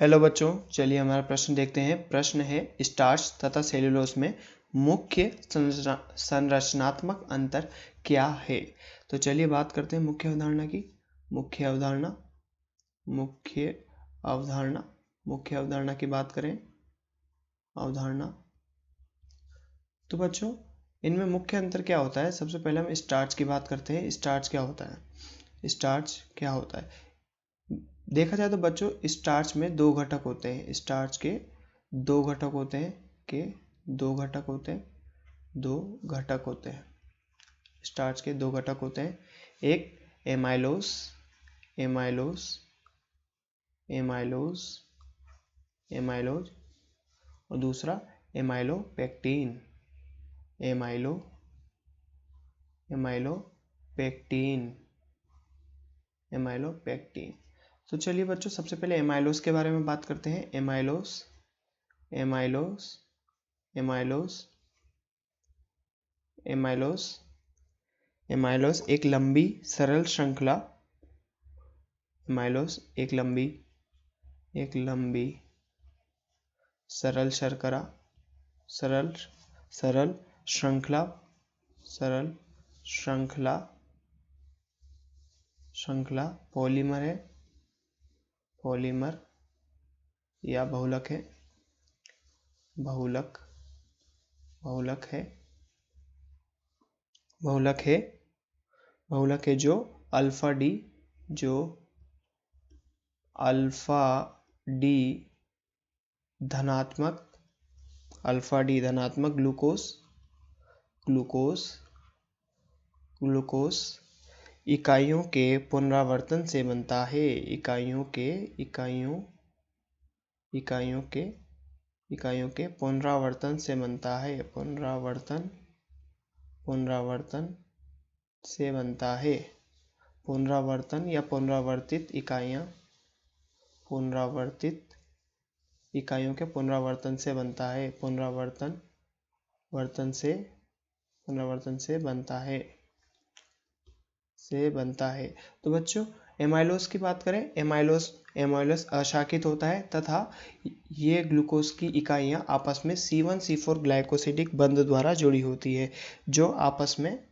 Hello बच्चों, चलिए हमारा प्रश्न देखते हैं। प्रश्न है स्टार्च तथा सेल्यूलोज में मुख्य संरचनात्मक अंतर क्या है। तो चलिए बात करते हैं मुख्य अवधारणा की। मुख्य अवधारणा की बात करें। अवधारणा तो बच्चों इनमें मुख्य अंतर क्या होता है। सबसे पहले हम स्टार्च की बात करते हैं। स्टार्च क्या होता है। देखा जाए तो बच्चों स्टार्च में दो घटक होते हैं। स्टार्च के दो घटक होते हैं। स्टार्च के दो घटक होते हैं। एक एमाइलोज और दूसरा एमाइलोपेक्टिन। तो चलिए बच्चों सबसे पहले एमाइलोज के बारे में बात करते हैं। एमाइलोज एक लंबी सरल श्रृंखला सरल श्रृंखला पॉलीमर या बहुलक है जो अल्फा डी धनात्मक ग्लूकोज इकाइयों के पुनरावर्तन से बनता है। इकाइयों के पुनरावर्तन से बनता है। पुनरावर्तन या पुनरावर्तित इकाइयों के पुनरावर्तन से बनता है। तो बच्चों एमाइलोज की बात करें। एमाइलोज अशाखित होता है तथा ये ग्लूकोज की इकाइयां आपस में C1C4 ग्लाइकोसिडिक बंध द्वारा जुड़ी होती है, जो आपस में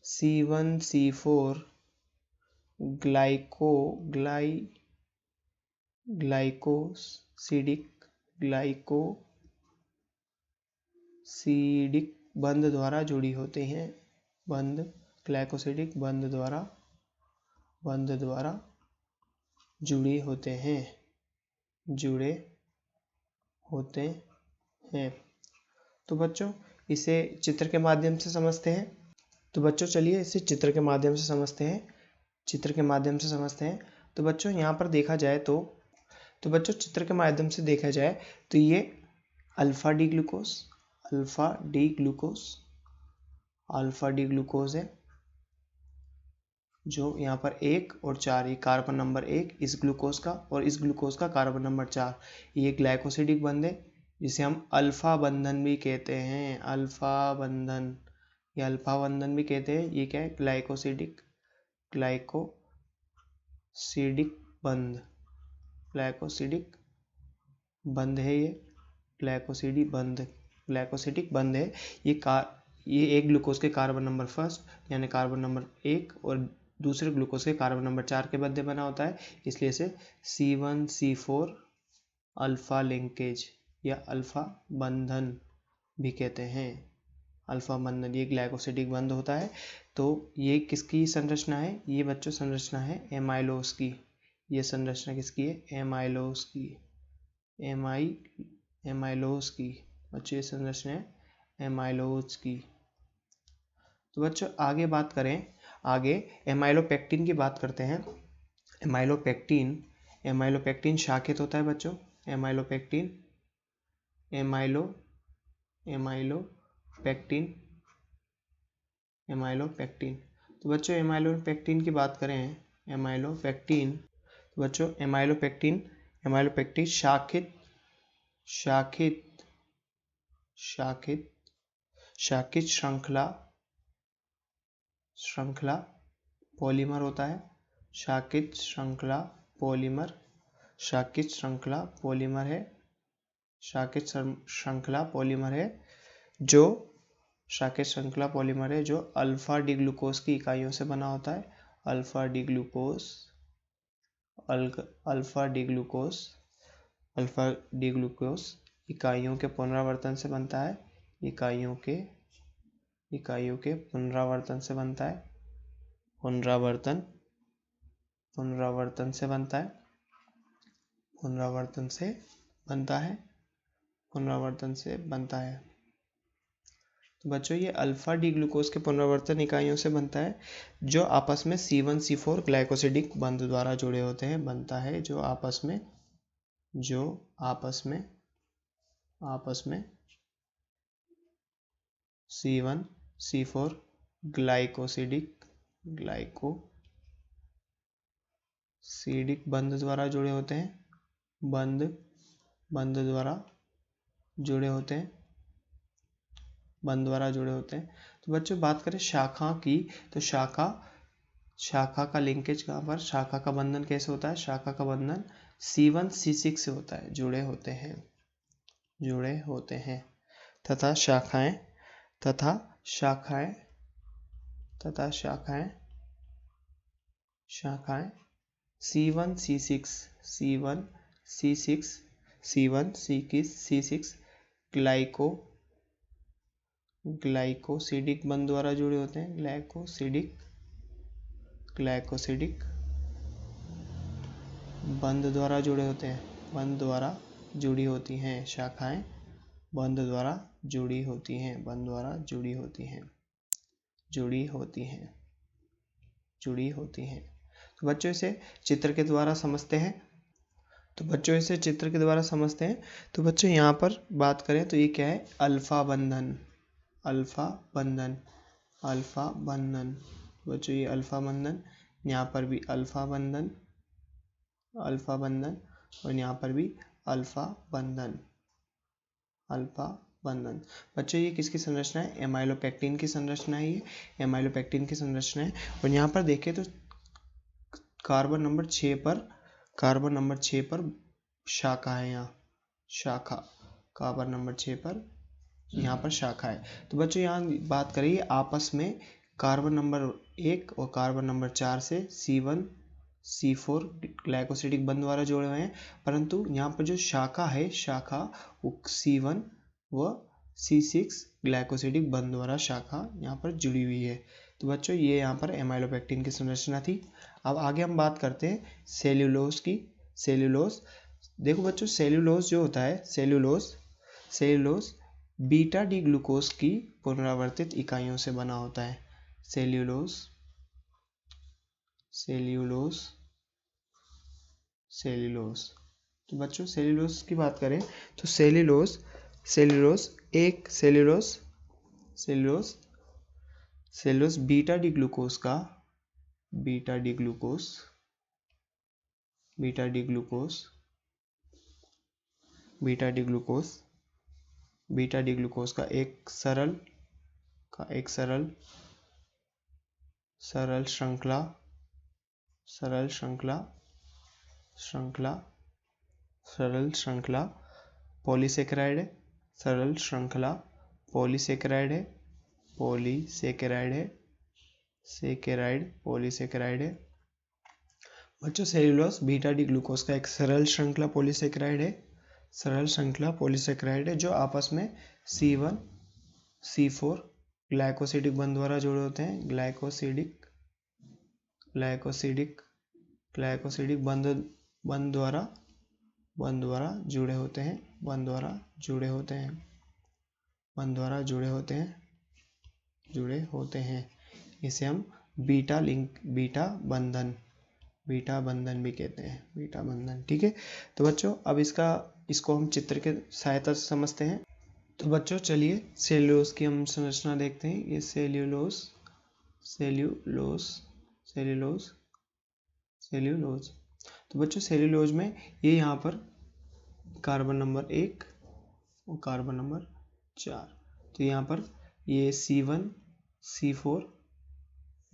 C1C4 ग्लाइकोसिडिक बंध द्वारा जुड़ी होते हैं। ग्लाइकोसिडिक बंध द्वारा जुड़े होते हैं। तो बच्चों इसे चित्र के माध्यम से समझते हैं। तो बच्चों चलिए इसे चित्र के माध्यम से समझते हैं। तो बच्चों यहाँ पर देखा जाए तो चित्र के माध्यम से देखा जाए तो ये अल्फा डी ग्लूकोज है, जो यहाँ पर 1 और 4 ये कार्बन नंबर 1 इस ग्लूकोज का और इस ग्लूकोज का कार्बन नंबर 4 ये ग्लाइकोसिडिक बंध है, जिसे हम अल्फा बंधन भी कहते हैं। ये क्या है? ग्लाइकोसिडिक बंध है। ये ग्लाइकोसिडिक बंध है। ये एक ग्लूकोज के कार्बन नंबर फर्स्ट यानी कार्बन नंबर 1 और दूसरे ग्लूकोज के कार्बन नंबर 4 के मध्य बना होता है, इसलिए इसे C1C4 अल्फा लिंकेज या अल्फा बंधन भी कहते हैं। ये ग्लाइकोसिडिक बंध होता है। तो ये किसकी संरचना है? ये बच्चों संरचना है एमाइलोज की। ये संरचना किसकी है? एमाइलोज की। बच्चों ये संरचना है एमाइलोज की। तो बच्चों आगे बात करें। आगे एमाइलोपेक्टिन की बात करते हैं। एमाइलोपेक्टिन शाखित होता है बच्चों। एमाइलोपेक्टिन तो बच्चों एमाइलोपेक्टिन की बात करें। एमाइलोपेक्टिन शाखित श्रृंखला पॉलीमर होता है। शाकित श्रृंखला पॉलीमर, शाकित श्रृंखला पॉलीमर है, शाकित श्रृंखला पॉलीमर है जो शाकित श्रृंखला पॉलीमर है जो अल्फा डी ग्लूकोज की इकाइयों से बना होता है। Alpha D glucose, alpha D glucose, alpha D glucose इकाइयों के पुनरावर्तन से बनता है। इकाइयों के पुनरावर्तन से बनता है। पुनरावर्तन से बनता है। पुनरावर्तन से बनता है। पुनरावर्तन से बनता है। तो बच्चों ये अल्फा डी ग्लूकोज के पुनरावर्तन इकाइयों से बनता है जो आपस में C1C4 ग्लाइकोसिडिक बंध द्वारा जुड़े होते हैं। बनता है जो आपस में C1C4 ग्लाइकोसिडिक बंध द्वारा जुड़े होते हैं। बंध द्वारा जुड़े होते हैं। तो बच्चों बात करें शाखा की, तो शाखा का लिंकेज कहाँ पर, शाखा का बंधन कैसे होता है? शाखा का बंधन C1C6 से होता है। जुड़े होते हैं तथा शाखाएं C1C6 ग्लाइकोसिडिक बंध द्वारा जुड़े होते हैं। ग्लाइकोसिडिक बंध द्वारा जुड़े होते हैं। बंध द्वारा जुड़ी होती हैं। शाखाएं बंध द्वारा जुड़ी होती हैं। तो बच्चों इसे चित्र के द्वारा समझते हैं। तो बच्चों यहाँ पर बात करें तो ये क्या है? अल्फा बंधन। बच्चों ये अल्फा बंधन, यहाँ पर भी अल्फा बंधन और यहाँ पर भी अल्फा बंधन। बच्चों ये किसकी संरचना है? एमाइलोपेक्टिन की संरचना है। ये एमाइलोपेक्टिन की संरचना है। और यहाँ पर देखें तो कार्बन नंबर 6 पर शाखा है। यहाँ कार्बन नंबर 6 पर यहाँ पर शाखा है। तो बच्चों यहाँ बात करिए आपस में कार्बन नंबर 1 और कार्बन नंबर 4 से C1C4 ग्लाइकोसिडिक बंध द्वारा जुड़े हुए हैं, परंतु यहाँ पर जो शाखा है वो C1 व C6 ग्लाइकोसिडिक बंध द्वारा शाखा यहाँ पर जुड़ी हुई है। तो बच्चों ये यहाँ पर एमाइलोपेक्टिन की संरचना थी। अब आगे हम बात करते हैं सेल्यूलोज की। देखो बच्चों सेल्यूलोज जो होता है, सेल्यूलोज बीटा डी ग्लूकोज की पुनरावर्तित इकाइयों से बना होता है। सेल्यूलोज तो बच्चों सेल्यूलोज की बात करें तो सेल्यूलोज बीटा डी ग्लूकोज का एक सरल श्रृंखला पॉलीसेकेराइड है। सरल श्रृंखला पॉलीसेकेराइड है। बच्चों सेल्यूलोज बीटा डी ग्लूकोज का एक सरल श्रृंखला पॉलीसेकेराइड है जो आपस में C1C4 ग्लाइकोसिडिक बंध द्वारा जुड़े होते हैं। ग्लाइकोसिडिक बंध द्वारा जुड़े होते हैं। इसे हम बीटा बंधन भी कहते हैं। ठीक है। तो बच्चों अब इसको हम चित्र के सहायता से समझते हैं। तो बच्चों चलिए सेल्यूलोज की हम संरचना देखते हैं। ये सेल्यूलोज। तो बच्चों सेल्यूलोज में ये यहाँ पर कार्बन नंबर 1 और कार्बन नंबर 4, तो यहाँ पर ये C1C4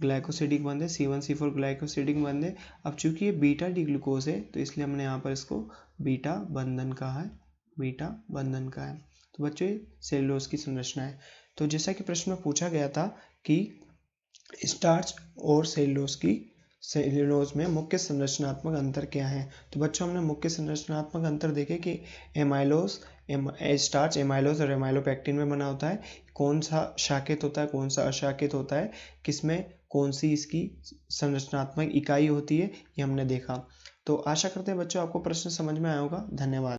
ग्लाइकोसिडिक बंध है, C1C4 ग्लाइकोसिडिक बंध है। अब चूंकि ये बीटा डी ग्लूकोज है तो इसलिए हमने यहाँ पर इसको बीटा बंधन कहा है, बीटा बंधन का है। तो बच्चों ये सेलुलोज की संरचना है। तो जैसा कि प्रश्न में पूछा गया था कि स्टार्च और सेलुलोज में मुख्य संरचनात्मक अंतर क्या है, तो बच्चों हमने मुख्य संरचनात्मक अंतर देखे कि स्टार्च एमाइलोज और एमाइलोपेक्टिन में बना होता है। कौन सा शाखित होता है, कौन सा अशाखित होता है, किसमें कौन सी इसकी संरचनात्मक इकाई होती है, ये हमने देखा। तो आशा करते हैं बच्चों आपको प्रश्न समझ में आया होगा। धन्यवाद।